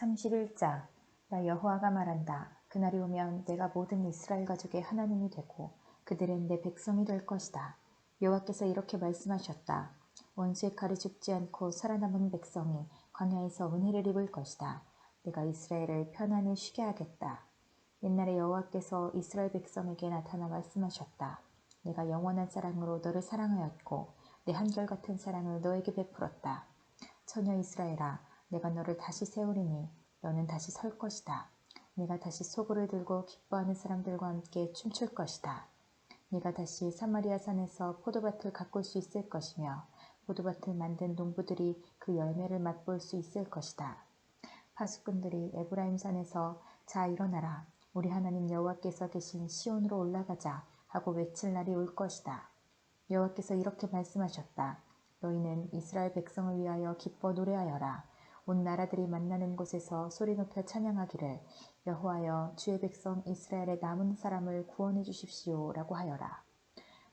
31장. 나 여호와가 말한다. 그날이 오면 내가 모든 이스라엘 가족의 하나님이 되고 그들은 내 백성이 될 것이다. 여호와께서 이렇게 말씀하셨다. 원수의 칼이 죽지 않고 살아남은 백성이 광야에서 은혜를 입을 것이다. 내가 이스라엘을 편안히 쉬게 하겠다. 옛날에 여호와께서 이스라엘 백성에게 나타나 말씀하셨다. 내가 영원한 사랑으로 너를 사랑하였고 내 한결같은 사랑을 너에게 베풀었다. 처녀 이스라엘아, 내가 너를 다시 세우리니 너는 다시 설 것이다. 네가 다시 소고를 들고 기뻐하는 사람들과 함께 춤출 것이다. 네가 다시 사마리아 산에서 포도밭을 가꿀 수 있을 것이며 포도밭을 만든 농부들이 그 열매를 맛볼 수 있을 것이다. 파수꾼들이 에브라임 산에서 자 일어나라, 우리 하나님 여호와께서 계신 시온으로 올라가자 하고 외칠 날이 올 것이다. 여호와께서 이렇게 말씀하셨다. 너희는 이스라엘 백성을 위하여 기뻐 노래하여라. 온 나라들이 만나는 곳에서 소리 높여 찬양하기를 여호와여 주의 백성 이스라엘의 남은 사람을 구원해 주십시오 라고 하여라.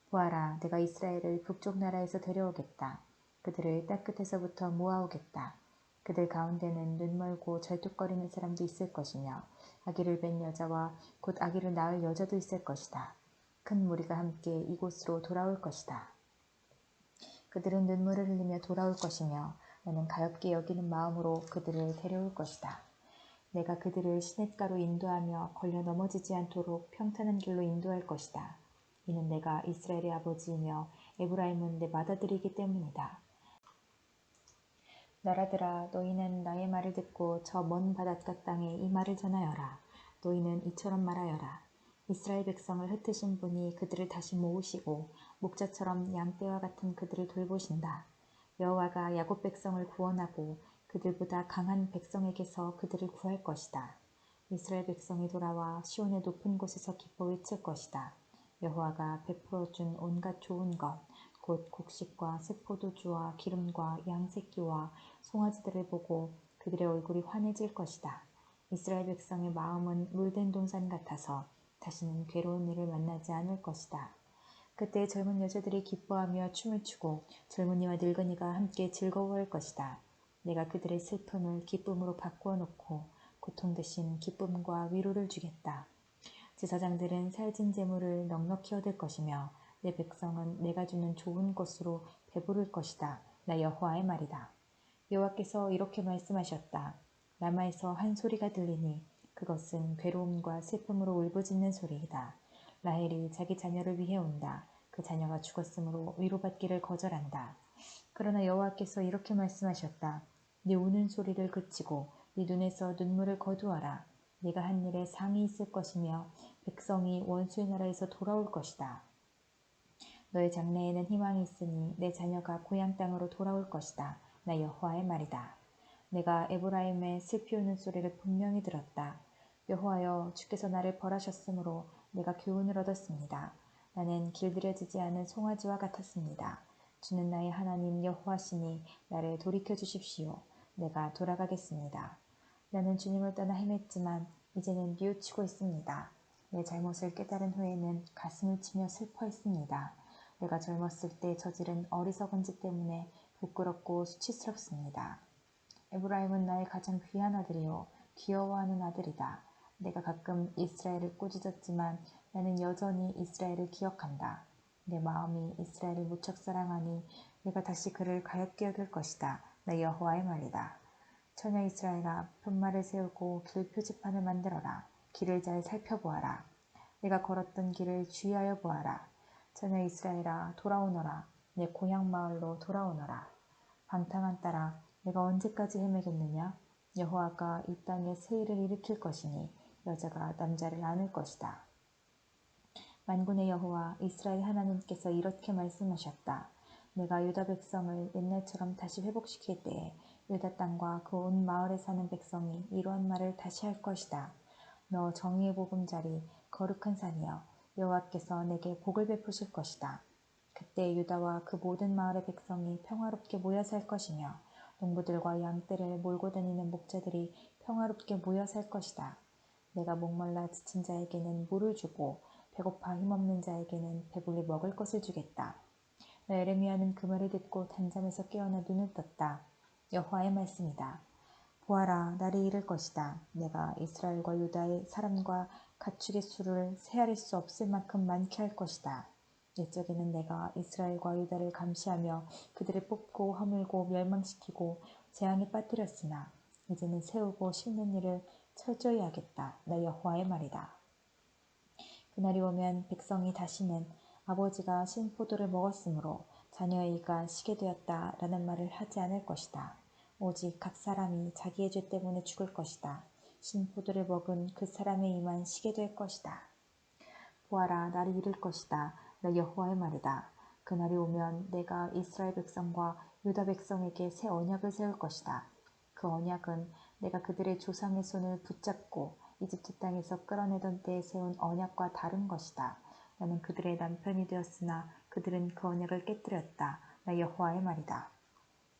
보아라, 내가 이스라엘을 북쪽 나라에서 데려오겠다. 그들을 땅끝에서부터 모아오겠다. 그들 가운데는 눈멀고 절뚝거리는 사람도 있을 것이며 아기를 뵌 여자와 곧 아기를 낳을 여자도 있을 것이다. 큰 무리가 함께 이곳으로 돌아올 것이다. 그들은 눈물을 흘리며 돌아올 것이며 나는 가엾게 여기는 마음으로 그들을 데려올 것이다. 내가 그들을 시냇가로 인도하며 걸려 넘어지지 않도록 평탄한 길로 인도할 것이다. 이는 내가 이스라엘의 아버지이며 에브라임은 내 맏아들이기 때문이다. 나라들아, 너희는 나의 말을 듣고 저 먼 바닷가 땅에 이 말을 전하여라. 너희는 이처럼 말하여라. 이스라엘 백성을 흩으신 분이 그들을 다시 모으시고 목자처럼 양떼와 같은 그들을 돌보신다. 여호와가 야곱 백성을 구원하고 그들보다 강한 백성에게서 그들을 구할 것이다. 이스라엘 백성이 돌아와 시온의 높은 곳에서 기뻐 외칠 것이다. 여호와가 베풀어준 온갖 좋은 것, 곧 곡식과 새포도주와 기름과 양새끼와 송아지들을 보고 그들의 얼굴이 환해질 것이다. 이스라엘 백성의 마음은 물된 동산 같아서 다시는 괴로운 일을 만나지 않을 것이다. 그때 젊은 여자들이 기뻐하며 춤을 추고 젊은이와 늙은이가 함께 즐거워할 것이다. 내가 그들의 슬픔을 기쁨으로 바꾸어 놓고 고통 대신 기쁨과 위로를 주겠다. 제사장들은 살진 재물을 넉넉히 얻을 것이며 내 백성은 내가 주는 좋은 것으로 배부를 것이다. 나 여호와의 말이다. 여호와께서 이렇게 말씀하셨다. 라마에서 한 소리가 들리니 그것은 괴로움과 슬픔으로 울부짖는 소리이다. 라헬이 자기 자녀를 위해 온다. 그 자녀가 죽었으므로 위로받기를 거절한다. 그러나 여호와께서 이렇게 말씀하셨다. 네 우는 소리를 그치고 네 눈에서 눈물을 거두어라. 네가 한 일에 상이 있을 것이며 백성이 원수의 나라에서 돌아올 것이다. 너의 장래에는 희망이 있으니 내 자녀가 고향 땅으로 돌아올 것이다. 나 여호와의 말이다. 내가 에브라임의 슬피 우는 소리를 분명히 들었다. 여호와여, 주께서 나를 벌하셨으므로 내가 교훈을 얻었습니다. 나는 길들여지지 않은 송아지와 같았습니다. 주는 나의 하나님 여호와시니 나를 돌이켜 주십시오. 내가 돌아가겠습니다. 나는 주님을 떠나 헤맸지만 이제는 뉘우치고 있습니다. 내 잘못을 깨달은 후에는 가슴을 치며 슬퍼했습니다. 내가 젊었을 때 저지른 어리석은 짓 때문에 부끄럽고 수치스럽습니다. 에브라임은 나의 가장 귀한 아들이요 귀여워하는 아들이다. 내가 가끔 이스라엘을 꾸짖었지만 나는 여전히 이스라엘을 기억한다. 내 마음이 이스라엘을 무척 사랑하니 내가 다시 그를 가엾게 여길 것이다. 나 여호와의 말이다. 처녀 이스라엘아, 편말을 세우고 길 표지판을 만들어라. 길을 잘 살펴보아라. 내가 걸었던 길을 주의하여 보아라. 처녀 이스라엘아, 돌아오너라. 내 고향 마을로 돌아오너라. 방탕한 딸아, 내가 언제까지 헤매겠느냐? 여호와가 이 땅에 세일을 일으킬 것이니 여자가 남자를 안을 것이다. 만군의 여호와 이스라엘 하나님께서 이렇게 말씀하셨다. 내가 유다 백성을 옛날처럼 다시 회복시킬 때에 유다 땅과 그 온 마을에 사는 백성이 이러한 말을 다시 할 것이다. 너 정의의 보금자리 거룩한 산이여, 여호와께서 내게 복을 베푸실 것이다. 그때 유다와 그 모든 마을의 백성이 평화롭게 모여 살 것이며 농부들과 양떼를 몰고 다니는 목자들이 평화롭게 모여 살 것이다. 내가 목말라 지친 자에게는 물을 주고 배고파 힘없는 자에게는 배불리 먹을 것을 주겠다. 에레미야는 그 말을 듣고 단잠에서 깨어나 눈을 떴다. 여호와의 말씀이다. 보아라, 날이 이를 것이다. 내가 이스라엘과 유다의 사람과 가축의 수를 세아릴 수 없을 만큼 많게 할 것이다. 옛적에는 내가 이스라엘과 유다를 감시하며 그들을 뽑고 허물고 멸망시키고 재앙에 빠뜨렸으나 이제는 세우고 심는 일을 철저히 하겠다. 나 여호와의 말이다. 그날이 오면 백성이 다시는 아버지가 신포도를 먹었으므로 자녀의 이가 시게 되었다 라는 말을 하지 않을 것이다. 오직 각 사람이 자기의 죄 때문에 죽을 것이다. 신포도를 먹은 그 사람의 이만 시게 될 것이다. 보아라, 날이 이를 것이다. 나 여호와의 말이다. 그날이 오면 내가 이스라엘 백성과 유다 백성에게 새 언약을 세울 것이다. 그 언약은 내가 그들의 조상의 손을 붙잡고 이집트 땅에서 끌어내던 때에 세운 언약과 다른 것이다. 나는 그들의 남편이 되었으나 그들은 그 언약을 깨뜨렸다. 나 여호와의 말이다.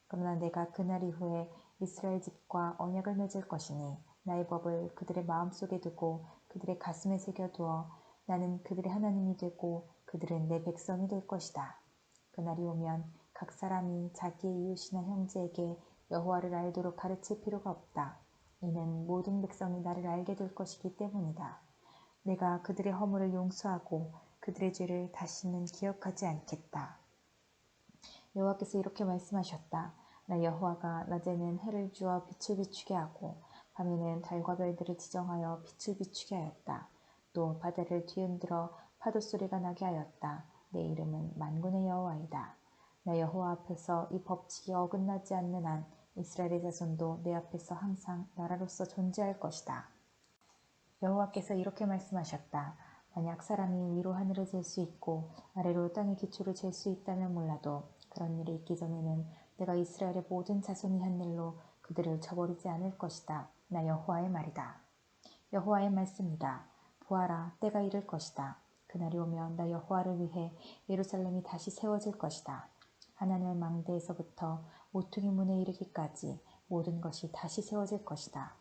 그러나 내가 그날 이후에 이스라엘 집과 언약을 맺을 것이니 나의 법을 그들의 마음속에 두고 그들의 가슴에 새겨두어 나는 그들의 하나님이 되고 그들은 내 백성이 될 것이다. 그날이 오면 각 사람이 자기의 이웃이나 형제에게 여호와를 알도록 가르칠 필요가 없다. 이는 모든 백성이 나를 알게 될 것이기 때문이다. 내가 그들의 허물을 용서하고 그들의 죄를 다시는 기억하지 않겠다. 여호와께서 이렇게 말씀하셨다. 나 여호와가 낮에는 해를 주어 빛을 비추게 하고 밤에는 달과 별들을 지정하여 빛을 비추게 하였다. 또 바다를 뒤흔들어 파도 소리가 나게 하였다. 내 이름은 만군의 여호와이다. 나 여호와 앞에서 이 법칙이 어긋나지 않는 한 이스라엘의 자손도 내 앞에서 항상 나라로서 존재할 것이다. 여호와께서 이렇게 말씀하셨다. 만약 사람이 위로 하늘을 잴 수 있고 아래로 땅의 기초를 잴 수 있다면 몰라도 그런 일이 있기 전에는 내가 이스라엘의 모든 자손이 한 일로 그들을 쳐버리지 않을 것이다. 나 여호와의 말이다. 여호와의 말씀이다. 보아라, 때가 이를 것이다. 그날이 오면 나 여호와를 위해 예루살렘이 다시 세워질 것이다. 하나님의 망대에서부터 모퉁이 문에 이르기까지 모든 것이 다시 세워질 것이다.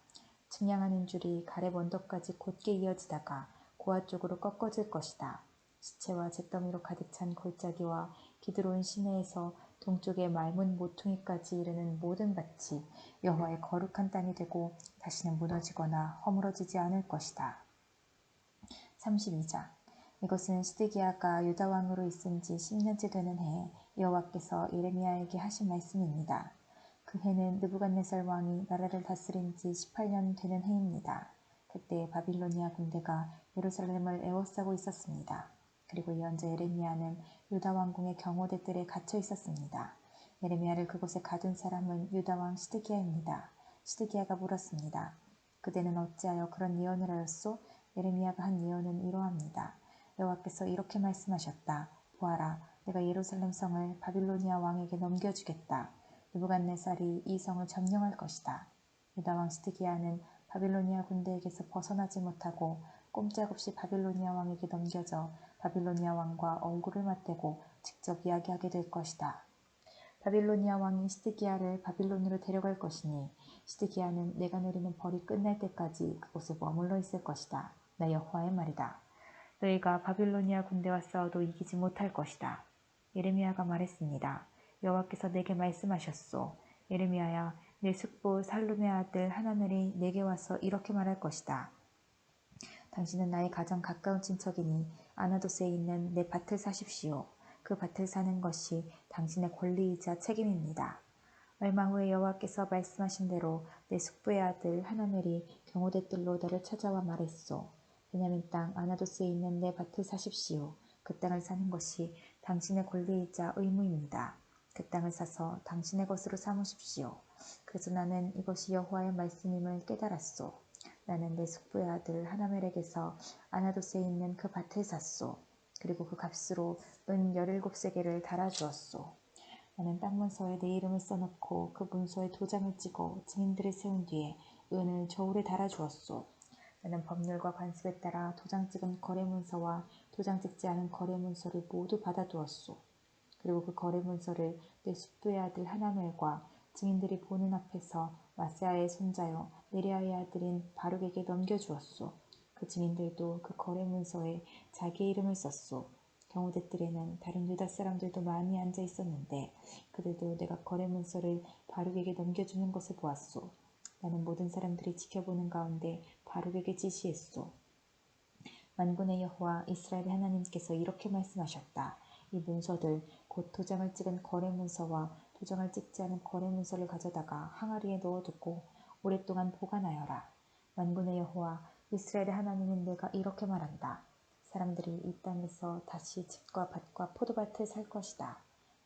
측량하는 줄이 가렙 언덕까지 곧게 이어지다가 고아 쪽으로 꺾어질 것이다. 시체와 잿더미로 가득 찬 골짜기와 기드론 시내에서 동쪽의 맑은 모퉁이까지 이르는 모든 밭이 여호와의 거룩한 땅이 되고 다시는 무너지거나 허물어지지 않을 것이다. 32장. 이것은 시드기야가 유다 왕으로 있은 지 10년째 되는 해에 여호와께서 예레미야에게 하신 말씀입니다. 그 해는 느부갓네살 왕이 나라를 다스린 지 18년 되는 해입니다. 그때 바빌로니아 군대가 예루살렘을 에워싸고 있었습니다. 그리고 예언자 예레미야는 유다 왕궁의 경호대 뜰에 갇혀 있었습니다. 예레미야를 그곳에 가둔 사람은 유다 왕 시드기야입니다. 시드기야가 물었습니다. 그대는 어찌하여 그런 예언을 하였소? 예레미야가 한 예언은 이러합니다. 여호와께서 이렇게 말씀하셨다. 보아라, 내가 예루살렘 성을 바빌로니아 왕에게 넘겨주겠다. 느부갓네살이 이 성을 점령할 것이다. 유다 왕 시드기야는 바빌로니아 군대에게서 벗어나지 못하고 꼼짝없이 바빌로니아 왕에게 넘겨져 바빌로니아 왕과 얼굴을 맞대고 직접 이야기하게 될 것이다. 바빌로니아 왕이 시드기야를 바빌론으로 데려갈 것이니 시드기야는 내가 내리는 벌이 끝날 때까지 그곳에 머물러 있을 것이다. 나 여호와의 말이다. 너희가 바빌로니아 군대와 싸워도 이기지 못할 것이다. 예레미야가 말했습니다. 여호와께서 내게 말씀하셨소. 예레미야야, 내 숙부 살룸의 아들 하나넬이 내게 와서 이렇게 말할 것이다. 당신은 나의 가장 가까운 친척이니 아나도스에 있는 내 밭을 사십시오. 그 밭을 사는 것이 당신의 권리이자 책임입니다. 얼마 후에 여호와께서 말씀하신 대로 내 숙부의 아들 하나넬이 경호대 뜰로 나를 찾아와 말했소. 베냐민 땅 아나도스에 있는 내 밭을 사십시오. 그 땅을 사는 것이 당신의 권리이자 의무입니다. 그 땅을 사서 당신의 것으로 삼으십시오. 그래서 나는 이것이 여호와의 말씀임을 깨달았소. 나는 내 숙부의 아들 하나멜에게서 아나도스에 있는 그 밭을 샀소. 그리고 그 값으로 은 17세겔을 달아주었소. 나는 땅 문서에 내 이름을 써놓고 그 문서에 도장을 찍어 증인들을 세운 뒤에 은을 저울에 달아주었소. 나는 법률과 관습에 따라 도장 찍은 거래 문서와 도장 찍지 않은 거래 문서를 모두 받아두었소. 그리고 그 거래 문서를 내 숙부의 아들 하나멜과 증인들이 보는 앞에서 마세아의 손자요 네리아의 아들인 바룩에게 넘겨주었소. 그 증인들도 그 거래 문서에 자기의 이름을 썼소. 경호대 뜰에는 다른 유다 사람들도 많이 앉아 있었는데 그들도 내가 거래 문서를 바룩에게 넘겨주는 것을 보았소. 나는 모든 사람들이 지켜보는 가운데 바룩에게 지시했소. 만군의 여호와 이스라엘의 하나님께서 이렇게 말씀하셨다. 이 문서들 곧 도장을 찍은 거래 문서와 도장을 찍지 않은 거래 문서를 가져다가 항아리에 넣어두고 오랫동안 보관하여라. 만군의 여호와 이스라엘의 하나님인 내가 이렇게 말한다. 사람들이 이 땅에서 다시 집과 밭과 포도밭을 살 것이다.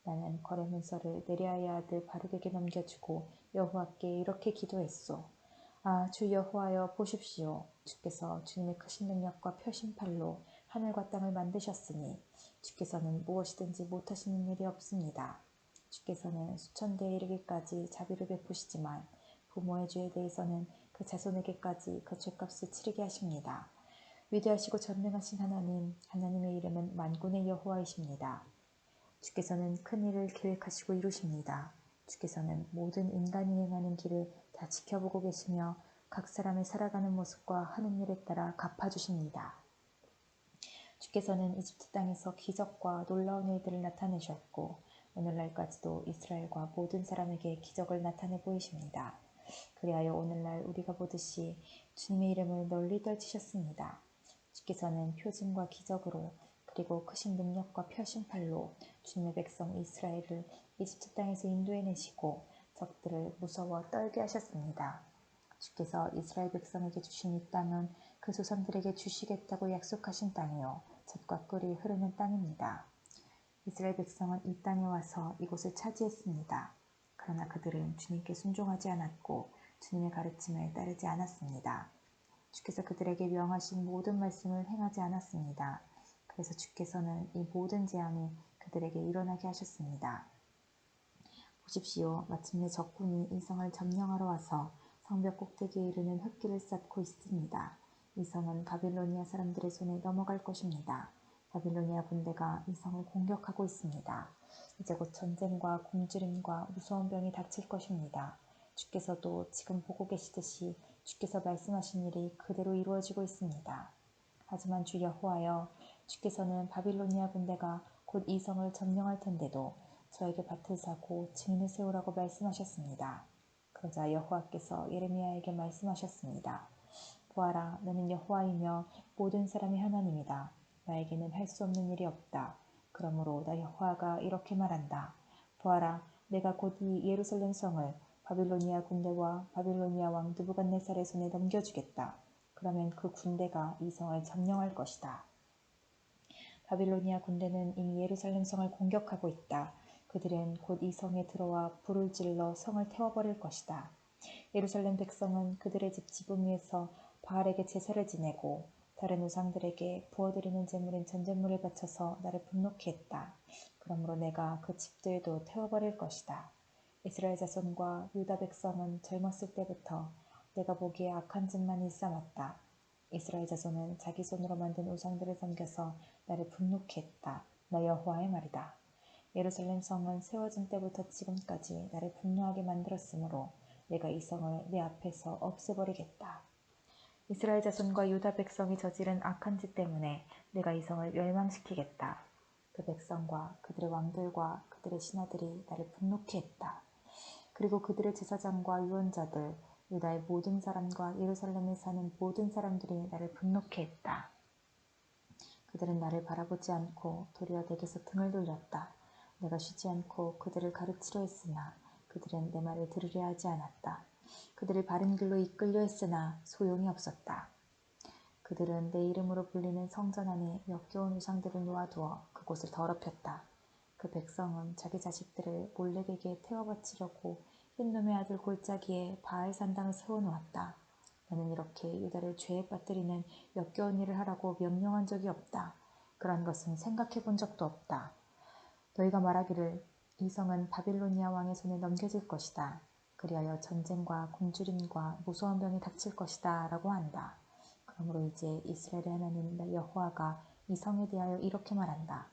나는 거래 문서를 네리야의 아들 바룩에게 넘겨주고 여호와께 이렇게 기도했소. 아, 주 여호와여 보십시오. 주께서 주님의 크신 능력과 펴신 팔로 하늘과 땅을 만드셨으니 주께서는 무엇이든지 못하시는 일이 없습니다. 주께서는 수천 대에 이르기까지 자비를 베푸시지만 부모의 죄에 대해서는 그 자손에게까지 그 죄값을 치르게 하십니다. 위대하시고 전능하신 하나님, 하나님의 이름은 만군의 여호와이십니다. 주께서는 큰 일을 계획하시고 이루십니다. 주께서는 모든 인간이 행하는 길을 다 지켜보고 계시며 각 사람의 살아가는 모습과 하는 일에 따라 갚아주십니다. 주께서는 이집트 땅에서 기적과 놀라운 일들을 나타내셨고 오늘날까지도 이스라엘과 모든 사람에게 기적을 나타내 보이십니다. 그리하여 오늘날 우리가 보듯이 주님의 이름을 널리 떨치셨습니다. 주께서는 표징과 기적으로 그리고 크신 능력과 펴신 팔로 주님의 백성 이스라엘을 이집트 땅에서 인도해내시고 적들을 무서워 떨게 하셨습니다. 주께서 이스라엘 백성에게 주신 이 땅은 그 조상들에게 주시겠다고 약속하신 땅이요 젖과 꿀이 흐르는 땅입니다. 이스라엘 백성은 이 땅에 와서 이곳을 차지했습니다. 그러나 그들은 주님께 순종하지 않았고 주님의 가르침을 따르지 않았습니다. 주께서 그들에게 명하신 모든 말씀을 행하지 않았습니다. 그래서 주께서는 이 모든 재앙이 그들에게 일어나게 하셨습니다. 보십시오. 마침내 적군이 이 성을 점령하러 와서 성벽 꼭대기에 이르는 흙길을 쌓고 있습니다. 이 성은 바빌로니아 사람들의 손에 넘어갈 것입니다. 바빌로니아 군대가 이 성을 공격하고 있습니다. 이제 곧 전쟁과 굶주림과 무서운 병이 닥칠 것입니다. 주께서도 지금 보고 계시듯이 주께서 말씀하신 일이 그대로 이루어지고 있습니다. 하지만 주 여호와여, 주께서는 바빌로니아 군대가 곧 이 성을 점령할 텐데도 저에게 밭을 사고 증인을 세우라고 말씀하셨습니다. 그러자 여호와께서 예레미야에게 말씀하셨습니다. 보아라, 나는 여호와이며 모든 사람의 하나님이다. 나에게는 할 수 없는 일이 없다. 그러므로 나 여호와가 이렇게 말한다. 보아라, 내가 곧 이 예루살렘 성을 바빌로니아 군대와 바빌로니아 왕 느부갓네살의 손에 넘겨주겠다. 그러면 그 군대가 이 성을 점령할 것이다. 바빌로니아 군대는 이미 예루살렘 성을 공격하고 있다. 그들은 곧 이 성에 들어와 불을 질러 성을 태워버릴 것이다. 예루살렘 백성은 그들의 집 지붕 위에서 바알에게 제사를 지내고 다른 우상들에게 부어드리는 제물인 전제물을 바쳐서 나를 분노케 했다. 그러므로 내가 그 집들도 태워버릴 것이다. 이스라엘 자손과 유다 백성은 젊었을 때부터 내가 보기에 악한 짓만 일삼았다. 이스라엘 자손은 자기 손으로 만든 우상들을 섬겨서 나를 분노케 했다. 나 여호와의 말이다. 예루살렘 성은 세워진 때부터 지금까지 나를 분노하게 만들었으므로 내가 이 성을 내 앞에서 없애버리겠다. 이스라엘 자손과 유다 백성이 저지른 악한 짓 때문에 내가 이 성을 멸망시키겠다. 그 백성과 그들의 왕들과 그들의 신하들이 나를 분노케 했다. 그리고 그들의 제사장과 유언자들, 유다의 모든 사람과 예루살렘에 사는 모든 사람들이 나를 분노케 했다. 그들은 나를 바라보지 않고 도리어 내게서 등을 돌렸다. 내가 쉬지 않고 그들을 가르치려 했으나 그들은 내 말을 들으려 하지 않았다. 그들을 바른 길로 이끌려 했으나 소용이 없었다. 그들은 내 이름으로 불리는 성전 안에 역겨운 우상들을 놓아두어 그곳을 더럽혔다. 그 백성은 자기 자식들을 몰렉에게 태워 바치려고 흰놈의 아들 골짜기에 바알 산당을 세워놓았다. 나는 이렇게 유다를 죄에 빠뜨리는 역겨운 일을 하라고 명령한 적이 없다. 그런 것은 생각해 본 적도 없다. 너희가 말하기를 이 성은 바빌로니아 왕의 손에 넘겨질 것이다. 그리하여 전쟁과 굶주림과 무서운 병이 닥칠 것이다 라고 한다. 그러므로 이제 이스라엘의 하나님 나 여호와가 이 성에 대하여 이렇게 말한다.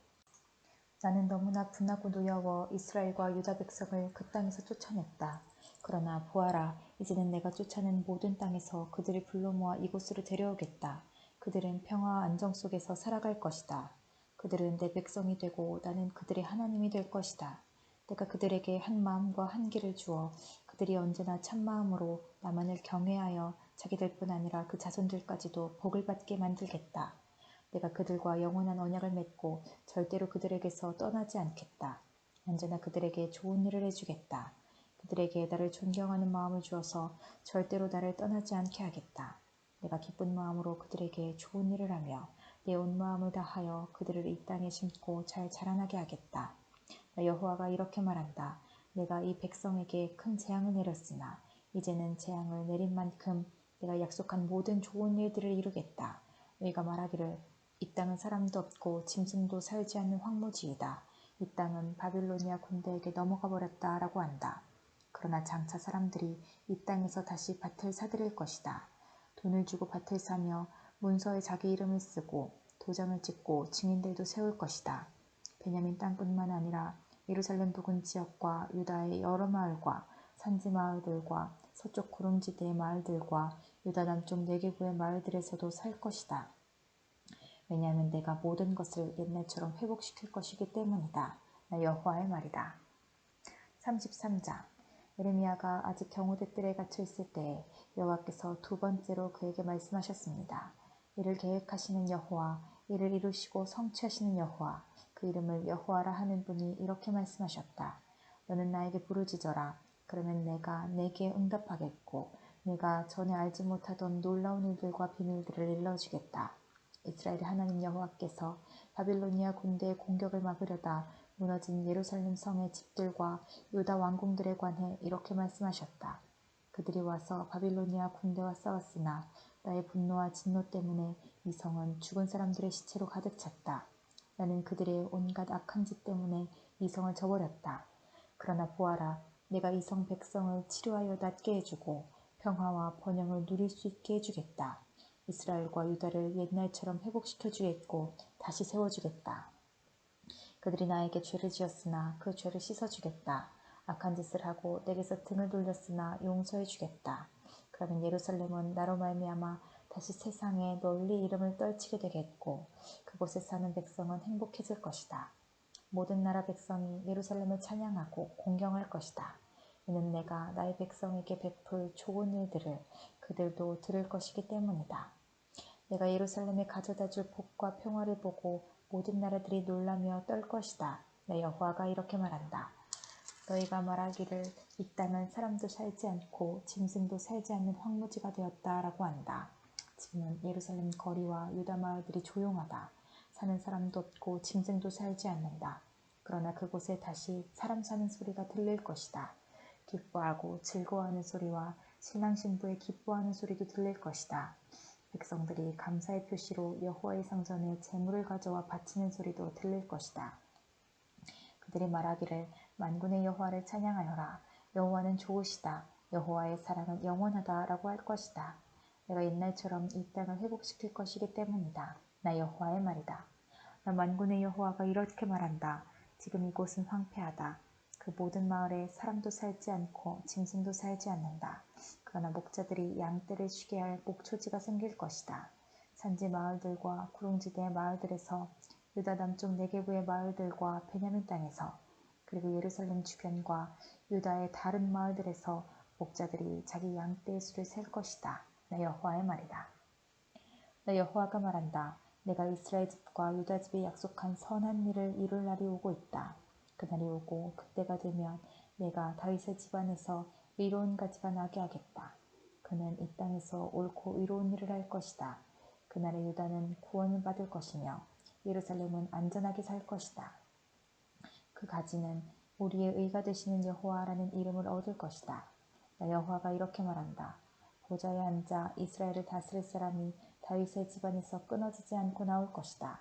나는 너무나 분하고 노여워 이스라엘과 유다 백성을 그 땅에서 쫓아냈다. 그러나 보아라, 이제는 내가 쫓아낸 모든 땅에서 그들을 불러 모아 이곳으로 데려오겠다. 그들은 평화와 안정 속에서 살아갈 것이다. 그들은 내 백성이 되고 나는 그들의 하나님이 될 것이다. 내가 그들에게 한 마음과 한 길을 주어 그들이 언제나 참마음으로 나만을 경외하여 자기들뿐 아니라 그 자손들까지도 복을 받게 만들겠다. 내가 그들과 영원한 언약을 맺고 절대로 그들에게서 떠나지 않겠다. 언제나 그들에게 좋은 일을 해주겠다. 그들에게 나를 존경하는 마음을 주어서 절대로 나를 떠나지 않게 하겠다. 내가 기쁜 마음으로 그들에게 좋은 일을 하며 내 온 마음을 다하여 그들을 이 땅에 심고 잘 자라나게 하겠다. 나 여호와가 이렇게 말한다. 내가 이 백성에게 큰 재앙을 내렸으나 이제는 재앙을 내린 만큼 내가 약속한 모든 좋은 일들을 이루겠다. 너희가 말하기를 이 땅은 사람도 없고 짐승도 살지 않는 황무지이다. 이 땅은 바빌로니아 군대에게 넘어가 버렸다 라고 한다. 그러나 장차 사람들이 이 땅에서 다시 밭을 사들일 것이다. 돈을 주고 밭을 사며 문서에 자기 이름을 쓰고 도장을 찍고 증인들도 세울 것이다. 베냐민 땅뿐만 아니라 예루살렘 부근 지역과 유다의 여러 마을과 산지 마을들과 서쪽 구릉지대의 마을들과 유다 남쪽 네게부의 마을들에서도 살 것이다. 왜냐하면 내가 모든 것을 옛날처럼 회복시킬 것이기 때문이다. 나 여호와의 말이다. 33장 예레미야가 아직 경호대 뜰에 갇혀 있을 때에 여호와께서 두 번째로 그에게 말씀하셨습니다. 이를 계획하시는 여호와, 이를 이루시고 성취하시는 여호와, 그 이름을 여호와라 하는 분이 이렇게 말씀하셨다. 너는 나에게 부르짖어라. 그러면 내가 내게 응답하겠고 내가 전에 알지 못하던 놀라운 일들과 비밀들을 일러주겠다. 이스라엘의 하나님 여호와께서 바빌로니아 군대의 공격을 막으려다 무너진 예루살렘 성의 집들과 유다 왕궁들에 관해 이렇게 말씀하셨다. 그들이 와서 바빌로니아 군대와 싸웠으나 나의 분노와 진노 때문에 이 성은 죽은 사람들의 시체로 가득 찼다. 나는 그들의 온갖 악한 짓 때문에 이 성을 저버렸다. 그러나 보아라, 내가 이 성 백성을 치료하여 낫게 해주고 평화와 번영을 누릴 수 있게 해주겠다. 이스라엘과 유다를 옛날처럼 회복시켜주겠고 다시 세워주겠다. 그들이 나에게 죄를 지었으나 그 죄를 씻어주겠다. 악한 짓을 하고 내게서 등을 돌렸으나 용서해주겠다. 그러면 예루살렘은 나로 말미암아 다시 세상에 널리 이름을 떨치게 되겠고 그곳에 사는 백성은 행복해질 것이다. 모든 나라 백성이 예루살렘을 찬양하고 공경할 것이다. 이는 내가 나의 백성에게 베풀 좋은 일들을 그들도 들을 것이기 때문이다. 내가 예루살렘에 가져다 줄 복과 평화를 보고 모든 나라들이 놀라며 떨 것이다. 내 여호와가 이렇게 말한다. 너희가 말하기를 이 땅은 사람도 살지 않고 짐승도 살지 않는 황무지가 되었다 라고 한다. 지금은 예루살렘 거리와 유다 마을들이 조용하다. 사는 사람도 없고 짐승도 살지 않는다. 그러나 그곳에 다시 사람 사는 소리가 들릴 것이다. 기뻐하고 즐거워하는 소리와 신랑 신부의 기뻐하는 소리도 들릴 것이다. 백성들이 감사의 표시로 여호와의 성전에 제물을 가져와 바치는 소리도 들릴 것이다. 그들이 말하기를 만군의 여호와를 찬양하여라. 여호와는 좋으시다. 여호와의 사랑은 영원하다 라고 할 것이다. 내가 옛날처럼 이 땅을 회복시킬 것이기 때문이다. 나 여호와의 말이다. 나 만군의 여호와가 이렇게 말한다. 지금 이곳은 황폐하다. 그 모든 마을에 사람도 살지 않고 짐승도 살지 않는다. 그러나 목자들이 양떼를 쉬게 할 목초지가 생길 것이다. 산지 마을들과 구릉지대의 마을들에서 유다 남쪽 네게부의 마을들과 베냐민 땅에서 그리고 예루살렘 주변과 유다의 다른 마을들에서 목자들이 자기 양떼의 수를 셀 것이다. 나 여호와의 말이다. 나 여호와가 말한다. 내가 이스라엘 집과 유다 집에 약속한 선한 일을 이룰 날이 오고 있다. 그날이 오고 그때가 되면 내가 다윗의 집안에서 의로운 가지가 나게 하겠다. 그는 이 땅에서 옳고 의로운 일을 할 것이다. 그날에 유다는 구원을 받을 것이며 예루살렘은 안전하게 살 것이다. 그 가지는 우리의 의가 되시는 여호와라는 이름을 얻을 것이다. 나 여호와가 이렇게 말한다. 보좌에 앉아 이스라엘을 다스릴 사람이 다윗의 집안에서 끊어지지 않고 나올 것이다.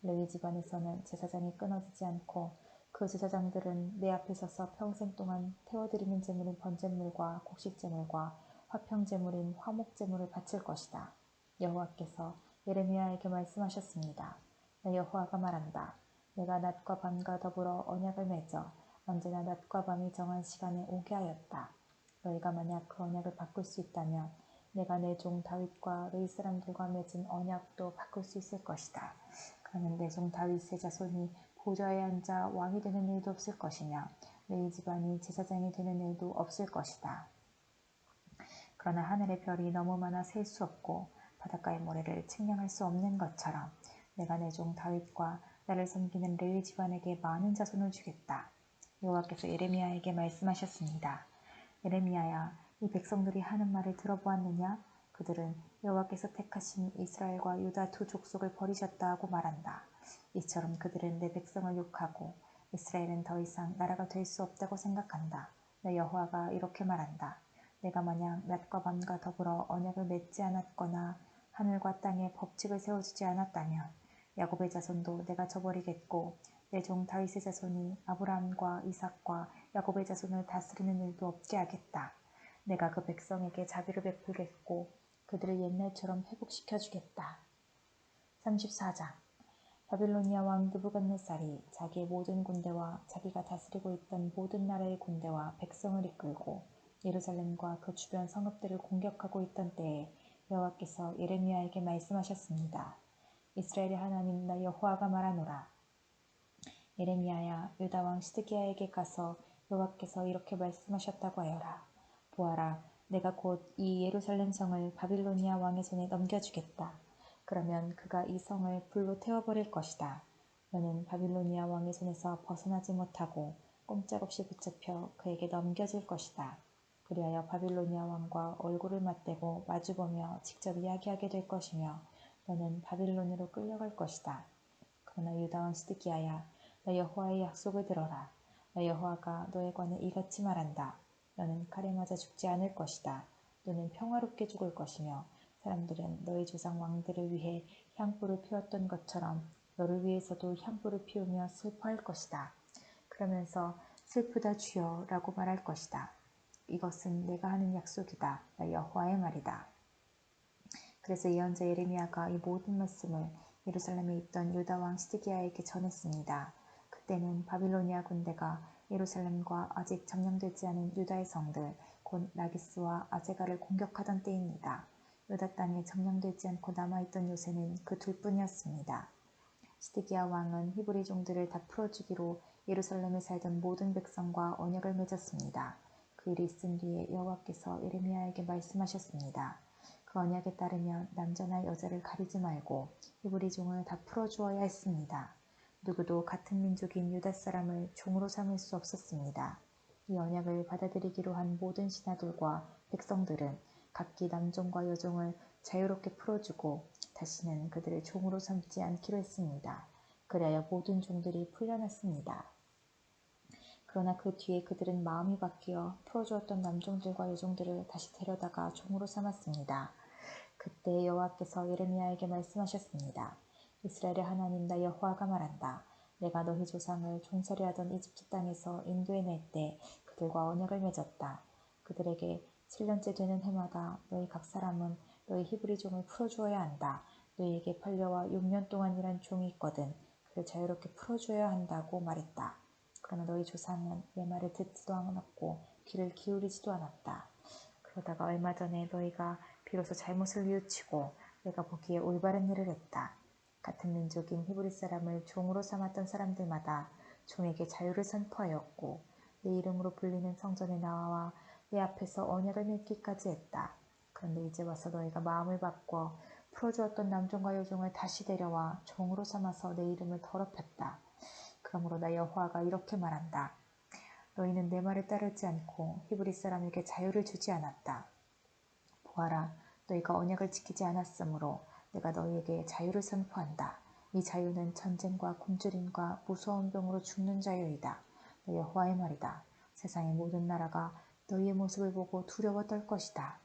레위 집안에서는 제사장이 끊어지지 않고 그 제사장들은 내 앞에 서서 평생 동안 태워드리는 제물인 번제물과 곡식제물과 화평제물인 화목제물을 바칠 것이다. 여호와께서 예레미야에게 말씀하셨습니다. 나 여호와가 말한다. 내가 낮과 밤과 더불어 언약을 맺어 언제나 낮과 밤이 정한 시간에 오게 하였다. 너희가 만약 그 언약을 바꿀 수 있다면 내가 내 종 다윗과 레위 사람들과 맺은 언약도 바꿀 수 있을 것이다. 그러면 내 종 다윗의 자손이 보좌에 앉아 왕이 되는 일도 없을 것이며 너희 집안이 제사장이 되는 일도 없을 것이다. 그러나 하늘의 별이 너무 많아 셀 수 없고 바닷가의 모래를 측량할 수 없는 것처럼 내가 내 종 다윗과 나를 섬기는 레위 집안에게 많은 자손을 주겠다. 여호와께서 예레미야에게 말씀하셨습니다. 예레미야야, 이 백성들이 하는 말을 들어보았느냐? 그들은 여호와께서 택하신 이스라엘과 유다 두 족속을 버리셨다 하고 말한다. 이처럼 그들은 내 백성을 욕하고 이스라엘은 더 이상 나라가 될 수 없다고 생각한다. 나 여호와가 이렇게 말한다. 내가 만약 낮과 밤과 더불어 언약을 맺지 않았거나 하늘과 땅에 법칙을 세워주지 않았다면 야곱의 자손도 내가 저버리겠고 내 종 다윗의 자손이 아브라함과 이삭과 야곱의 자손을 다스리는 일도 없게 하겠다. 내가 그 백성에게 자비를 베풀겠고 그들을 옛날처럼 회복시켜주겠다. 34장 바빌로니아 왕 느부갓네살이 자기의 모든 군대와 자기가 다스리고 있던 모든 나라의 군대와 백성을 이끌고 예루살렘과 그 주변 성읍들을 공격하고 있던 때에 여호와께서 예레미야에게 말씀하셨습니다. 이스라엘의 하나님 나 여호와가 말하노라. 예레미야야, 유다 왕 시드기야에게 가서 여호와께서 이렇게 말씀하셨다고 하여라. 보아라, 내가 곧 이 예루살렘 성을 바빌로니아 왕의 손에 넘겨주겠다. 그러면 그가 이 성을 불로 태워버릴 것이다. 너는 바빌로니아 왕의 손에서 벗어나지 못하고 꼼짝없이 붙잡혀 그에게 넘겨질 것이다. 그리하여 바빌로니아 왕과 얼굴을 맞대고 마주보며 직접 이야기하게 될 것이며 너는 바빌론으로 끌려갈 것이다. 그러나 유다 왕 시드기야야, 나 여호와의 약속을 들어라. 나 여호와가 너에 관해 이같이 말한다. 너는 칼에 맞아 죽지 않을 것이다. 너는 평화롭게 죽을 것이며 사람들은 너희 조상 왕들을 위해 향불을 피웠던 것처럼 너를 위해서도 향불을 피우며 슬퍼할 것이다. 그러면서 슬프다 주여 라고 말할 것이다. 이것은 내가 하는 약속이다. 나 여호와의 말이다. 그래서 예언자 예레미야가 이 모든 말씀을 예루살렘에 있던 유다 왕 시드기야에게 전했습니다. 그때는 바빌로니아 군대가 예루살렘과 아직 점령되지 않은 유다의 성들 곧 라기스와 아제가를 공격하던 때입니다. 유다 땅에 점령되지 않고 남아있던 요새는 그 둘뿐이었습니다. 시드기야 왕은 히브리 종들을 다 풀어주기로 예루살렘에 살던 모든 백성과 언약을 맺었습니다. 그 일이 있은 뒤에 여호와께서 예레미야에게 말씀하셨습니다. 그 언약에 따르면 남자나 여자를 가리지 말고 히브리 종을 다 풀어주어야 했습니다. 누구도 같은 민족인 유다 사람을 종으로 삼을 수 없었습니다. 이 언약을 받아들이기로 한 모든 신하들과 백성들은 각기 남종과 여종을 자유롭게 풀어주고 다시는 그들을 종으로 삼지 않기로 했습니다. 그래야 모든 종들이 풀려났습니다. 그러나 그 뒤에 그들은 마음이 바뀌어 풀어주었던 남종들과 여종들을 다시 데려다가 종으로 삼았습니다. 그때 여호와께서 예레미야에게 말씀하셨습니다. 이스라엘의 하나님 나 여호와가 말한다. 내가 너희 조상을 종살이 하던 이집트 땅에서 인도해낼 때 그들과 언약을 맺었다. 그들에게 7년째 되는 해마다 너희 각 사람은 너희 히브리 종을 풀어주어야 한다. 너희에게 팔려와 6년 동안 일한 종이 있거든. 그를 자유롭게 풀어주어야 한다고 말했다. 그러나 너희 조상은 내 말을 듣지도 않았고 귀를 기울이지도 않았다. 그러다가 얼마 전에 너희가 비로소 잘못을 뉘우치고 내가 보기에 올바른 일을 했다. 같은 민족인 히브리 사람을 종으로 삼았던 사람들마다 종에게 자유를 선포하였고 내 이름으로 불리는 성전에 나와 내 앞에서 언약을 맺기까지 했다. 그런데 이제 와서 너희가 마음을 바꿔 풀어주었던 남종과 여종을 다시 데려와 종으로 삼아서 내 이름을 더럽혔다. 그러므로 나 여호와가 이렇게 말한다. 너희는 내 말을 따르지 않고 히브리 사람에게 자유를 주지 않았다. 보아라, 너희가 언약을 지키지 않았으므로 내가 너희에게 자유를 선포한다. 이 자유는 전쟁과 굶주림과 무서운 병으로 죽는 자유이다. 너 여호와의 말이다. 세상의 모든 나라가 너희의 모습을 보고 두려워 떨 것이다.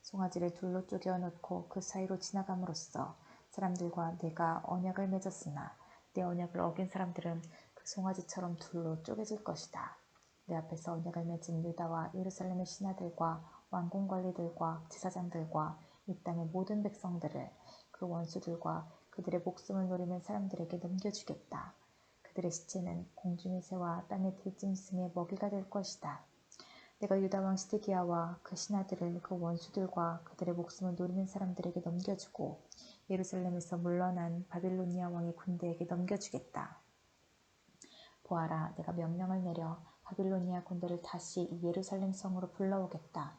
송아지를 둘로 쪼개어 놓고 그 사이로 지나감으로써 사람들과 내가 언약을 맺었으나 내 언약을 어긴 사람들은 그 송아지처럼 둘로 쪼개질 것이다. 내 앞에서 언약을 맺은 유다와 예루살렘의 신하들과 왕궁 관리들과 제사장들과 이 땅의 모든 백성들을 그 원수들과 그들의 목숨을 노리는 사람들에게 넘겨주겠다. 그들의 시체는 공중의 새와 땅의 들짐승의 먹이가 될 것이다. 내가 유다 왕 시드기야와 그 신하들을 그 원수들과 그들의 목숨을 노리는 사람들에게 넘겨주고 예루살렘에서 물러난 바빌로니아 왕의 군대에게 넘겨주겠다. 보아라, 내가 명령을 내려 바빌로니아 군대를 다시 이 예루살렘 성으로 불러오겠다.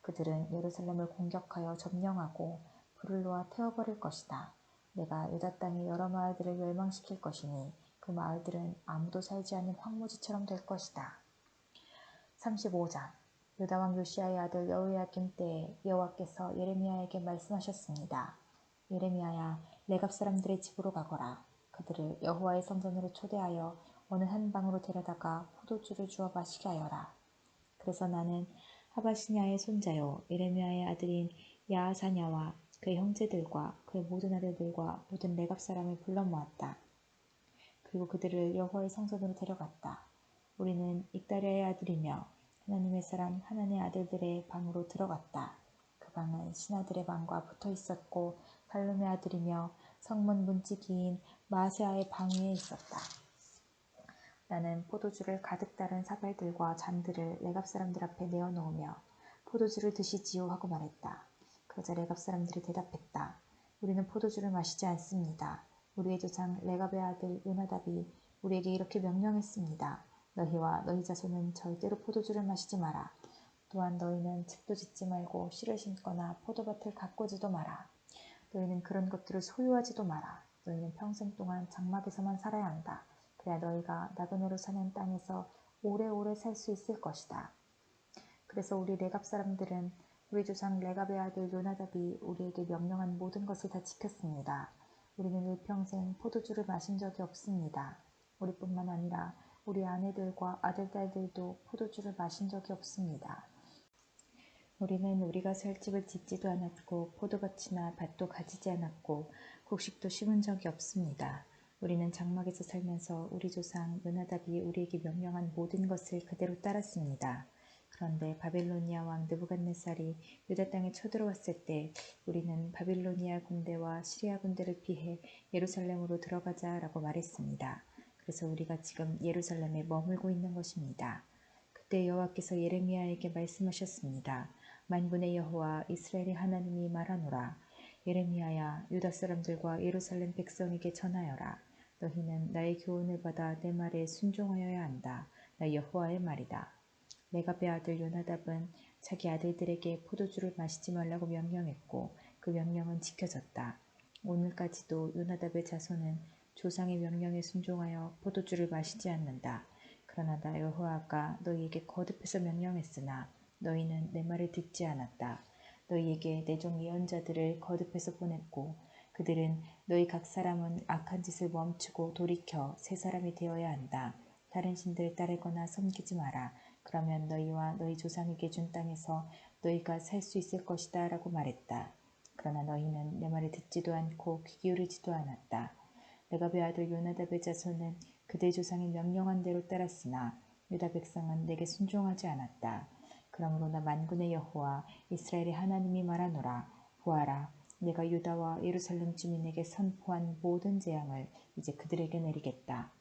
그들은 예루살렘을 공격하여 점령하고 불을 놓아 태워버릴 것이다. 내가 유다 땅의 여러 마을들을 멸망시킬 것이니 그 마을들은 아무도 살지 않는 황무지처럼 될 것이다. 35장 유다 왕 요시야의 아들 여호야김 때에 여호와께서 예레미야에게 말씀하셨습니다. 예레미야야, 레갑 사람들의 집으로 가거라. 그들을 여호와의 성전으로 초대하여 어느 한 방으로 데려다가 포도주를 주어 마시게 하여라. 그래서 나는 하바시냐의 손자요 예레미야의 아들인 야하사냐와 그의 형제들과 그의 모든 아들들과 모든 레갑 사람을 불러 모았다. 그리고 그들을 여호와의 성전으로 데려갔다. 우리는 익다리아의 아들이며 하나님의 사람 하나님의 아들들의 방으로 들어갔다. 그 방은 신하들의 방과 붙어 있었고 살룸의 아들이며 성문 문지기인 마아세아의 방 위에 있었다. 나는 포도주를 가득 따른 사발들과 잔들을 레갑 사람들 앞에 내어놓으며 포도주를 드시지요 하고 말했다. 그러자 레갑 사람들이 대답했다. 우리는 포도주를 마시지 않습니다. 우리의 조상 레갑의 아들 요나답이 우리에게 이렇게 명령했습니다. 너희와 너희 자손은 절대로 포도주를 마시지 마라. 또한 너희는 집도 짓지 말고 씨를 심거나 포도밭을 가꾸지도 마라. 너희는 그런 것들을 소유하지도 마라. 너희는 평생 동안 장막에서만 살아야 한다. 그래야 너희가 나그네로 사는 땅에서 오래오래 살 수 있을 것이다. 그래서 우리 레갑 사람들은 우리 조상 레갑의 아들 요나답이 우리에게 명령한 모든 것을 다 지켰습니다. 우리는 일평생 포도주를 마신 적이 없습니다. 우리뿐만 아니라 우리 아내들과 아들, 딸들도 포도주를 마신 적이 없습니다. 우리는 우리가 살 집을 짓지도 않았고 포도밭이나 밭도 가지지 않았고 곡식도 심은 적이 없습니다. 우리는 장막에서 살면서 우리 조상 요나답이 우리에게 명령한 모든 것을 그대로 따랐습니다. 그런데 바빌로니아 왕 느부갓네살이 유다 땅에 쳐들어왔을 때 우리는 바빌로니아 군대와 시리아 군대를 피해 예루살렘으로 들어가자라고 말했습니다. 그래서 우리가 지금 예루살렘에 머물고 있는 것입니다. 그때 여호와께서 예레미야에게 말씀하셨습니다. 만군의 여호와 이스라엘의 하나님이 말하노라. 예레미야야, 유다 사람들과 예루살렘 백성에게 전하여라. 너희는 나의 교훈을 받아 내 말에 순종하여야 한다. 나 여호와의 말이다. 레갑의 아들 요나답은 자기 아들들에게 포도주를 마시지 말라고 명령했고 그 명령은 지켜졌다. 오늘까지도 요나답의 자손은 조상의 명령에 순종하여 포도주를 마시지 않는다. 그러나 나 여호와가 너희에게 거듭해서 명령했으나 너희는 내 말을 듣지 않았다. 너희에게 내 종 예언자들을 거듭해서 보냈고 그들은 너희 각 사람은 악한 짓을 멈추고 돌이켜 새 사람이 되어야 한다. 다른 신들을 따르거나 섬기지 마라. 그러면 너희와 너희 조상에게 준 땅에서 너희가 살 수 있을 것이다 라고 말했다. 그러나 너희는 내 말을 듣지도 않고 귀 기울이지도 않았다. 레갑의 아들 요나답의 자손은 그들 조상이 명령한 대로 따랐으나 유다 백성은 내게 순종하지 않았다. 그러므로 나 만군의 여호와 이스라엘의 하나님이 말하노라. 보아라, 내가 유다와 예루살렘 주민에게 선포한 모든 재앙을 이제 그들에게 내리겠다.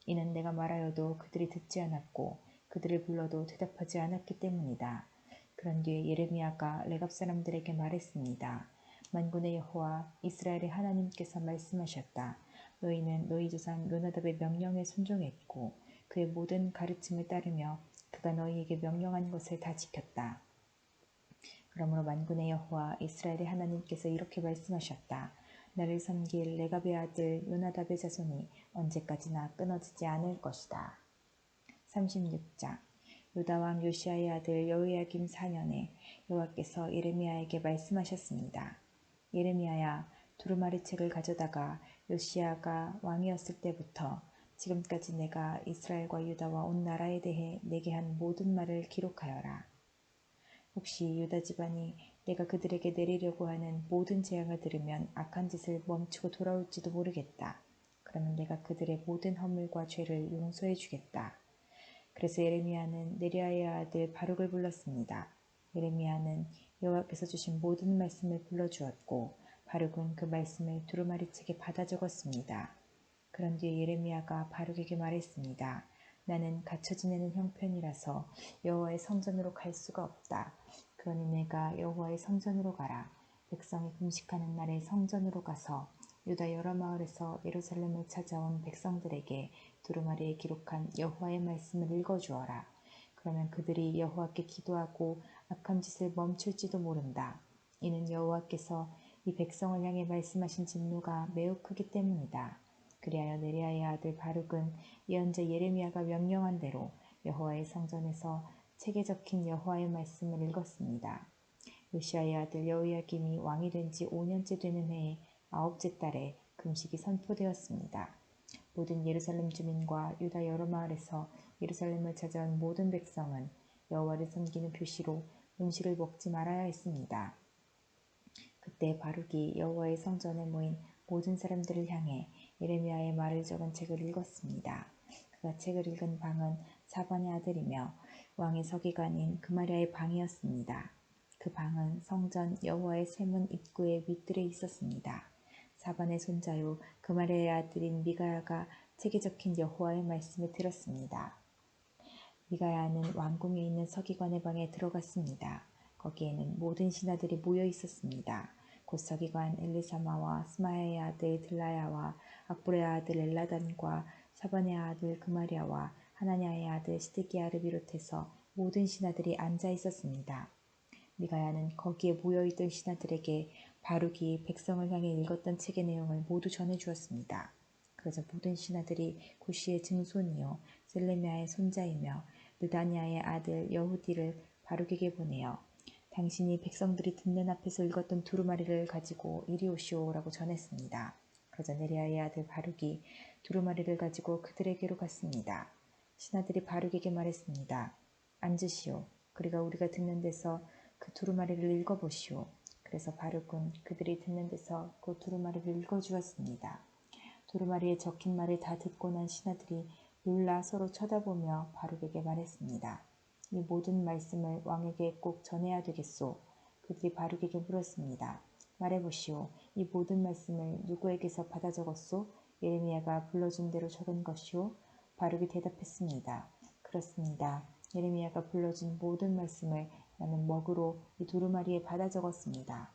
이는 내가 말하여도 그들이 듣지 않았고 그들을 불러도 대답하지 않았기 때문이다. 그런 뒤에 예레미야가 레갑 사람들에게 말했습니다. 만군의 여호와 이스라엘의 하나님께서 말씀하셨다. 너희는 너희 조상 요나답의 명령에 순종했고 그의 모든 가르침을 따르며 그가 너희에게 명령한 것을 다 지켰다. 그러므로 만군의 여호와 이스라엘의 하나님께서 이렇게 말씀하셨다. 나를 섬길 레갑의 아들 요나답의 자손이 언제까지나 끊어지지 않을 것이다. 36장 유다 왕 요시야의 아들 여호야김 4년에 여호와께서 예레미야에게 말씀하셨습니다. 예레미야야, 두루마리 책을 가져다가 요시야가 왕이었을 때부터 지금까지 내가 이스라엘과 유다와 온 나라에 대해 내게 한 모든 말을 기록하여라. 혹시 유다 집안이 내가 그들에게 내리려고 하는 모든 재앙을 들으면 악한 짓을 멈추고 돌아올지도 모르겠다. 그러면 내가 그들의 모든 허물과 죄를 용서해 주겠다. 그래서 예레미야는 네리야의 아들 바룩을 불렀습니다. 예레미야는 여호와께서 주신 모든 말씀을 불러주었고 바룩은 그 말씀을 두루마리 책에 받아 적었습니다. 그런 뒤에 예레미야가 바룩에게 말했습니다. 나는 갇혀 지내는 형편이라서 여호와의 성전으로 갈 수가 없다. 그러니 내가 여호와의 성전으로 가라. 백성이 금식하는 날에 성전으로 가서 유다 여러 마을에서 예루살렘을 찾아온 백성들에게 두루마리에 기록한 여호와의 말씀을 읽어주어라. 그러면 그들이 여호와께 기도하고 악한 짓을 멈출지도 모른다. 이는 여호와께서 이 백성을 향해 말씀하신 진노가 매우 크기 때문이다. 그리하여 네리야의 아들 바룩은 예언자 예레미야가 명령한 대로 여호와의 성전에서 책에 적힌 여호와의 말씀을 읽었습니다. 요시야의 아들 여호야김이 왕이 된 지 5년째 되는 해의 9째 달에 금식이 선포되었습니다. 모든 예루살렘 주민과 유다 여러 마을에서 예루살렘을 찾아온 모든 백성은 여호와를 섬기는 표시로 음식을 먹지 말아야 했습니다. 그때 바룩이 여호와의 성전에 모인 모든 사람들을 향해 예레미야의 말을 적은 책을 읽었습니다. 그가 책을 읽은 방은 사반의 아들이며 왕의 서기관인 그마랴의 방이었습니다. 그 방은 성전 여호와의 샘문 입구의 밑들에 있었습니다. 사반의 손자요 그마랴의 아들인 미가야가 책에 적힌 여호와의 말씀을 들었습니다. 미가야는 왕궁에 있는 서기관의 방에 들어갔습니다. 거기에는 모든 신하들이 모여 있었습니다. 곧 서기관 엘리사마와 스마야의 아들 들라야와 악보레의 아들 엘라단과 사반의 아들 그마랴와 하나냐의 아들 시드기야를 비롯해서 모든 신하들이 앉아 있었습니다. 미가야는 거기에 모여있던 신하들에게 바룩이 백성을 향해 읽었던 책의 내용을 모두 전해주었습니다. 그러자 모든 신하들이 구시의 증손이요 셀레미야의 손자이며 느다니아의 아들 여후디를 바룩에게 보내어 당신이 백성들이 듣는 앞에서 읽었던 두루마리를 가지고 이리 오시오라고 전했습니다. 그러자 네리야의 아들 바룩이 두루마리를 가지고 그들에게로 갔습니다. 신하들이 바룩에게 말했습니다. 앉으시오. 그리가 우리가 듣는 데서 그 두루마리를 읽어보시오. 그래서 바룩은 그들이 듣는 데서 그 두루마리를 읽어주었습니다. 두루마리에 적힌 말을 다 듣고 난 신하들이 놀라 서로 쳐다보며 바룩에게 말했습니다. 이 모든 말씀을 왕에게 꼭 전해야 되겠소. 그들이 바룩에게 물었습니다. 말해보시오. 이 모든 말씀을 누구에게서 받아 적었소? 예레미야가 불러준 대로 적은 것이오? 바룩이 대답했습니다. 그렇습니다. 예레미야가 불러준 모든 말씀을 나는 먹으로 이 두루마리에 받아 적었습니다.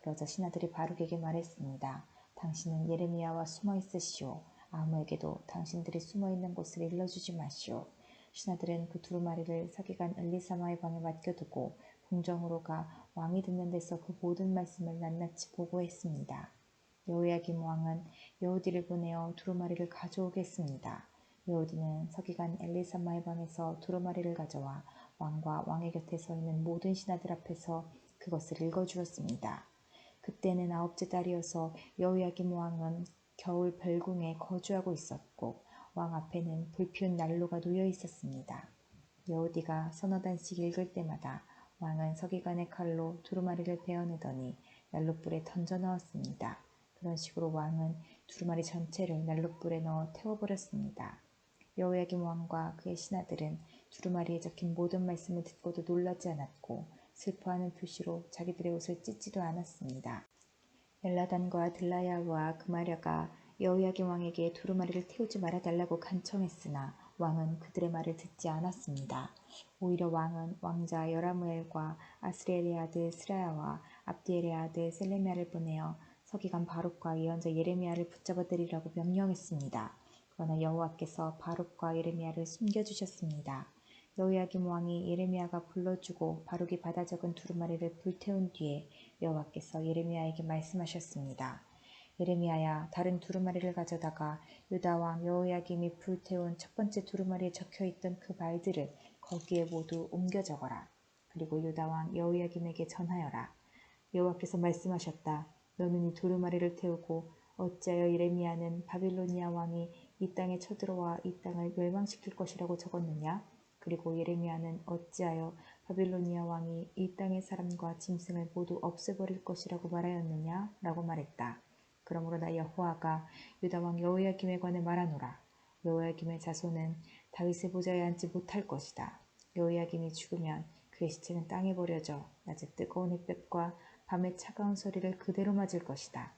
그러자 신하들이 바룩에게 말했습니다. 당신은 예레미야와 숨어 있으시오. 아무에게도 당신들이 숨어 있는 곳을 일러주지 마시오. 신하들은 그 두루마리를 서기관 엘리사마의 방에 맡겨두고 궁정으로 가 왕이 듣는 데서 그 모든 말씀을 낱낱이 보고했습니다. 여호야김 왕은 여후디를 보내어 두루마리를 가져오겠습니다. 여후디는 서기관 엘리사마의 방에서 두루마리를 가져와 왕과 왕의 곁에 서 있는 모든 신하들 앞에서 그것을 읽어주었습니다. 그때는 9째 달이어서 여호야김 왕은 겨울 별궁에 거주하고 있었고 왕 앞에는 불피운 난로가 놓여 있었습니다. 여후디가 서너 단씩 읽을 때마다 왕은 서기관의 칼로 두루마리를 베어내더니 난로불에 던져 넣었습니다. 그런 식으로 왕은 두루마리 전체를 난로불에 넣어 태워버렸습니다. 여호야김 왕과 그의 신하들은 두루마리에 적힌 모든 말씀을 듣고도 놀라지 않았고 슬퍼하는 표시로 자기들의 옷을 찢지도 않았습니다. 엘라단과 들라야와 그마랴가 여호야김 왕에게 두루마리를 태우지 말아달라고 간청했으나 왕은 그들의 말을 듣지 않았습니다. 오히려 왕은 왕자 여라무엘과 아스리엘의 아들 스라야와 압디엘의 아들 셀레미야를 보내어 서기관 바룩과 예언자 예레미야를 붙잡아들이라고 명령했습니다. 그러나 여호와께서 바룩과 예레미야를 숨겨주셨습니다. 여호야김 왕이 예레미야가 불러주고 바룩이 받아 적은 두루마리를 불태운 뒤에 여호와께서 예레미야에게 말씀하셨습니다. 예레미야야, 다른 두루마리를 가져다가 유다 왕 여호야김이 불태운 첫 번째 두루마리에 적혀있던 그 말들을 거기에 모두 옮겨 적어라. 그리고 유다 왕 여호야김에게 전하여라. 여호와께서 말씀하셨다. 너는 이 두루마리를 태우고 어찌하여 예레미야는 바빌로니아 왕이 이 땅에 쳐들어와 이 땅을 멸망시킬 것이라고 적었느냐? 그리고 예레미야는 어찌하여 바빌로니아 왕이 이 땅의 사람과 짐승을 모두 없애버릴 것이라고 말하였느냐? 라고 말했다. 그러므로 나 여호와가 유다 왕 여호야김에 관해 말하노라. 여호야김의 자손은 다윗의 보좌에 앉지 못할 것이다. 여호야김이 죽으면 그의 시체는 땅에 버려져 낮에 뜨거운 햇볕과 밤의 차가운 소리를 그대로 맞을 것이다.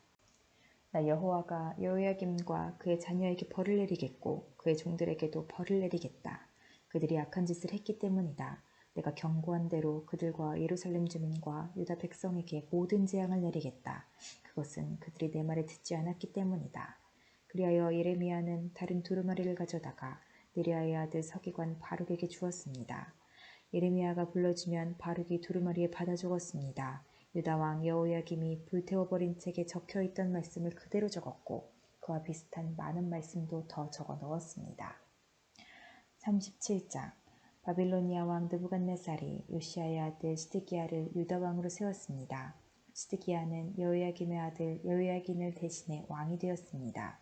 나 여호와가 여호야김과 그의 자녀에게 벌을 내리겠고 그의 종들에게도 벌을 내리겠다. 그들이 악한 짓을 했기 때문이다. 내가 경고한 대로 그들과 예루살렘 주민과 유다 백성에게 모든 재앙을 내리겠다. 그것은 그들이 내 말을 듣지 않았기 때문이다. 그리하여 예레미야는 다른 두루마리를 가져다가 느리아의 아들 서기관 바룩에게 주었습니다. 예레미야가 불러주면 바룩이 두루마리에 받아 적었습니다. 유다왕 여호야김이 불태워버린 책에 적혀있던 말씀을 그대로 적었고 그와 비슷한 많은 말씀도 더 적어 넣었습니다. 37장 바빌로니아 왕 느부갓네살이 요시야의 아들 시드기야를 유다왕으로 세웠습니다. 시드기야는 여호야김의 아들 여호야긴을 대신해 왕이 되었습니다.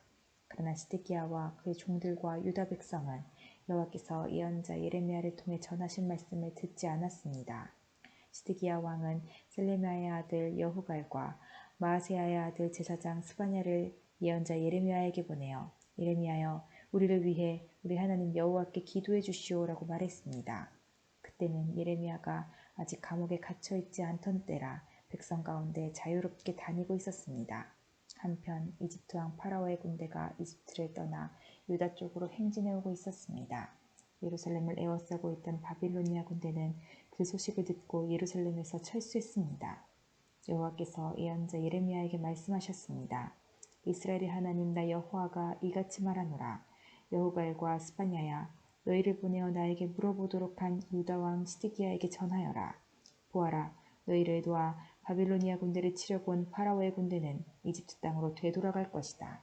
그러나 시드기야와 그의 종들과 유다 백성은 여호와께서 예언자 예레미야를 통해 전하신 말씀을 듣지 않았습니다. 시드기야 왕은 셀레미야의 아들 여후갈과 마아세야의 아들 제사장 스바냐를 예언자 예레미야에게 보내어 예레미야여 우리를 위해 우리 하나님 여호와께 기도해 주시오라고 말했습니다. 그때는 예레미야가 아직 감옥에 갇혀 있지 않던 때라 백성 가운데 자유롭게 다니고 있었습니다. 한편 이집트 왕 파라오의 군대가 이집트를 떠나 유다 쪽으로 행진해 오고 있었습니다. 예루살렘을 에워싸고 있던 바빌로니아 군대는 그 소식을 듣고 예루살렘에서 철수했습니다. 여호와께서 예언자 예레미야에게 말씀하셨습니다. 이스라엘의 하나님 나 여호와가 이같이 말하노라. 여호갈과 스파냐야 너희를 보내어 나에게 물어보도록 한 유다 왕 시드기야에게 전하여라. 보아라 너희를 도와 바빌로니아 군대를 치려고 온 파라오의 군대는 이집트 땅으로 되돌아갈 것이다.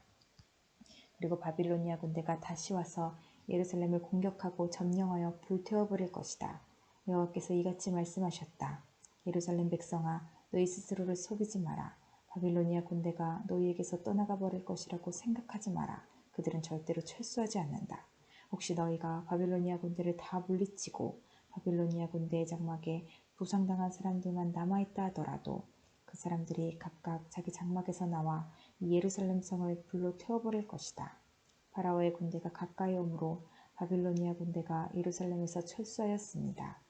그리고 바빌로니아 군대가 다시 와서 예루살렘을 공격하고 점령하여 불태워버릴 것이다. 여호와께서 이같이 말씀하셨다. 예루살렘 백성아 너희 스스로를 속이지 마라. 바빌로니아 군대가 너희에게서 떠나가 버릴 것이라고 생각하지 마라. 그들은 절대로 철수하지 않는다. 혹시 너희가 바빌로니아 군대를 다 물리치고 바빌로니아 군대의 장막에 부상당한 사람들만 남아있다 하더라도 그 사람들이 각각 자기 장막에서 나와 이 예루살렘 성을 불로 태워버릴 것이다. 파라오의 군대가 가까이 오므로 바빌로니아 군대가 예루살렘에서 철수하였습니다.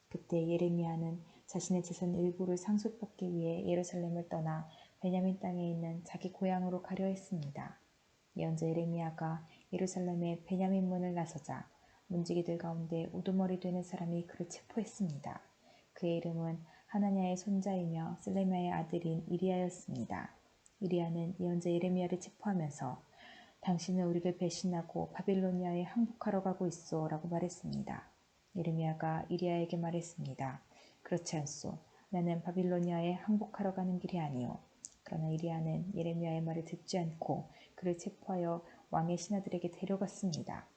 그때 예레미야는 자신의 재산 일부를 상속받기 위해 예루살렘을 떠나 베냐민 땅에 있는 자기 고향으로 가려 했습니다. 예언자 예레미야가 예루살렘의 베냐민 문을 나서자 문지기들 가운데 우두머리 되는 사람이 그를 체포했습니다. 그의 이름은 하나냐의 손자이며 셀레미야의 아들인 이리야였습니다. 이리야는 예언자 예레미야를 체포하면서 당신은 우리를 배신하고 바빌로니아에 항복하러 가고 있어 라고 말했습니다. 예레미야가 이리야에게 말했습니다. 그렇지 않소. 나는 바빌로니아에 항복하러 가는 길이 아니오. 그러나 이리야는 예레미야의 말을 듣지 않고 그를 체포하여 왕의 신하들에게 데려갔습니다.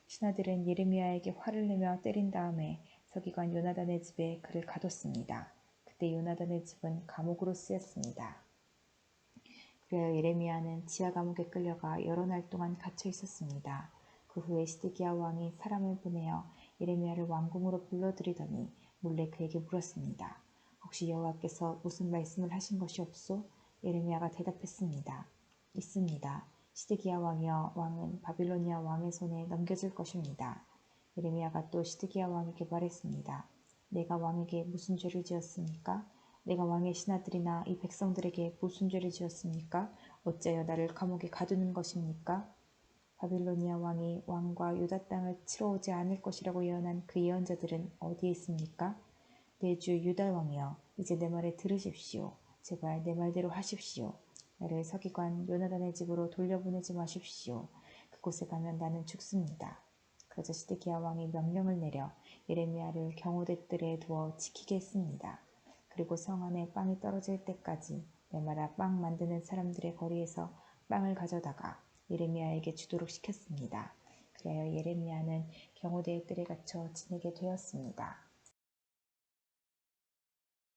신하들은 예레미야에게 화를 내며 때린 다음에 서기관 요나단의 집에 그를 가뒀습니다. 그때 요나단의 집은 감옥으로 쓰였습니다. 그래야 예레미야는 지하 감옥에 끌려가 여러 날 동안 갇혀 있었습니다. 그 후에 시드기야 왕이 사람을 보내어 예레미야를 왕궁으로 불러들이더니 몰래 그에게 물었습니다. 혹시 여호와께서 무슨 말씀을 하신 것이 없소? 예레미야가 대답했습니다. 있습니다. 시드기야 왕이여 왕은 바빌로니아 왕의 손에 넘겨질 것입니다. 예레미야가 또 시드기야 왕에게 말했습니다. 내가 왕에게 무슨 죄를 지었습니까? 내가 왕의 신하들이나 이 백성들에게 무슨 죄를 지었습니까? 어찌하여 나를 감옥에 가두는 것입니까? 바빌로니아 왕이 왕과 유다 땅을 치러 오지 않을 것이라고 예언한 그 예언자들은 어디에 있습니까? 내 주 유다 왕이여 이제 내 말을 들으십시오. 제발 내 말대로 하십시오. 나를 서기관 요나단의 집으로 돌려보내지 마십시오. 그곳에 가면 나는 죽습니다. 그러자 시드기야 왕이 명령을 내려 예레미야를 경호대 뜰에 두어 지키게 했습니다. 그리고 성 안에 빵이 떨어질 때까지 날마다 빵 만드는 사람들의 거리에서 빵을 가져다가 예레미야에게 주도록 시켰습니다. 그리하여 예레미야는 경호대의 뜰에 갇혀 지내게 되었습니다.